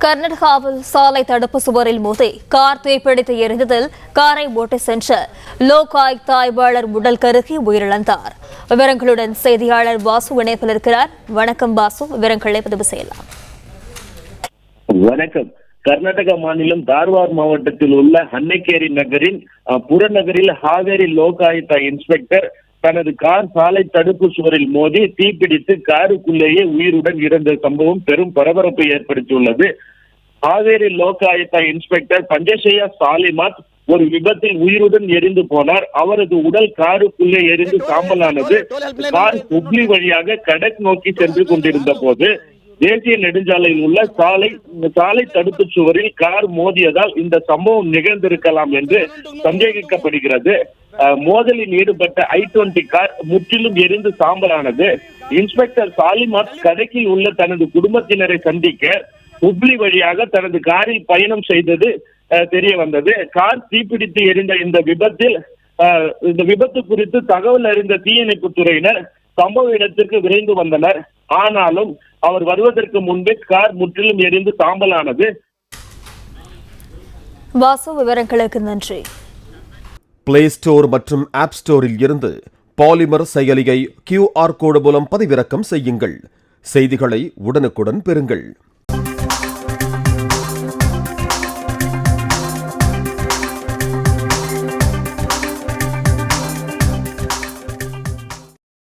கர்நாடகாவில் சாலை தடுப்பு சுவரில் மோதி கார் தீப்பிடித்து எரிந்ததில் காரை ஓட்டி சென்ற லோகாயுக்தா ஆய்வாளர் உடல் கருகி உயிரிழந்தார். விவரங்களுடன் செய்தியாளர் பாசு இணைப்பில் இருக்கிறார். வணக்கம் பாசு, விவரங்களை பதிவு செய்யலாம். வணக்கம். கர்நாடக மாநிலம் தார்வார் மாவட்டத்தில் உள்ள ஹன்னக்கேரி நகரின் புறநகரில் ஹாவேரி லோகாயுக்தா இன்ஸ்பெக்டர் தனது கார் சாலை தடுப்பு சுவரில் மோதி தீப்பிடித்து காருக்குள்ளேயே உயிருடன் இறந்த சம்பவம் பெரும் பரபரப்பை ஏற்படுத்தியுள்ளது. ஹாவேரி லோகாயுக்தா இன்ஸ்பெக்டர் பஞ்சசேயா சாலிமாத் ஒரு விபத்தில் உயிருடன் எரிந்து போனார். அவரது உடல் காருக்குள்ளே எரிந்து சாம்பலானது. கார் ஹுப்ளி வழியாக கடக் நோக்கி சென்று கொண்டிருந்த போது தேசிய நெடுஞ்சாலையில் உள்ள சாலை தடுப்பு சுவரில் கார் மோதியதால் இந்த சம்பவம் நிகழ்ந்திருக்கலாம் என்று சந்தேகிக்கப்படுகிறது. மோதலில் ஈடுபட்ட i20 கார் முற்றிலும் எரிந்து சாம்பலானது. இன்ஸ்பெக்டர் சாலிமாத் கடக்கில் உள்ள தனது குடும்பத்தினரை சந்திக்க ஹுப்ளி வழியாக தனது காரில் பயணம் செய்தது தெரிய வந்தது. கார் தீப்பிடித்து எரிந்த இந்த விபத்து குறித்து தகவல் அறிந்த தீயணைப்பு துறையினர் சம்பவ இடத்திற்கு விரைந்து வந்தனர். ஆனாலும் அவர் வருவதற்கு முன்பே கார் முற்றிலும் எரிந்து சாம்பலானது. வாசு, விவரங்களுக்கு நன்றி. பிளே ஸ்டோர் மற்றும் ஆப் ஸ்டோரில் இருந்து பாலிமர் செயலியை QR கோடு மூலம் பதிவிறக்கம் செய்யுங்கள். செய்திகளை உடனுக்குடன் பெறுங்கள்.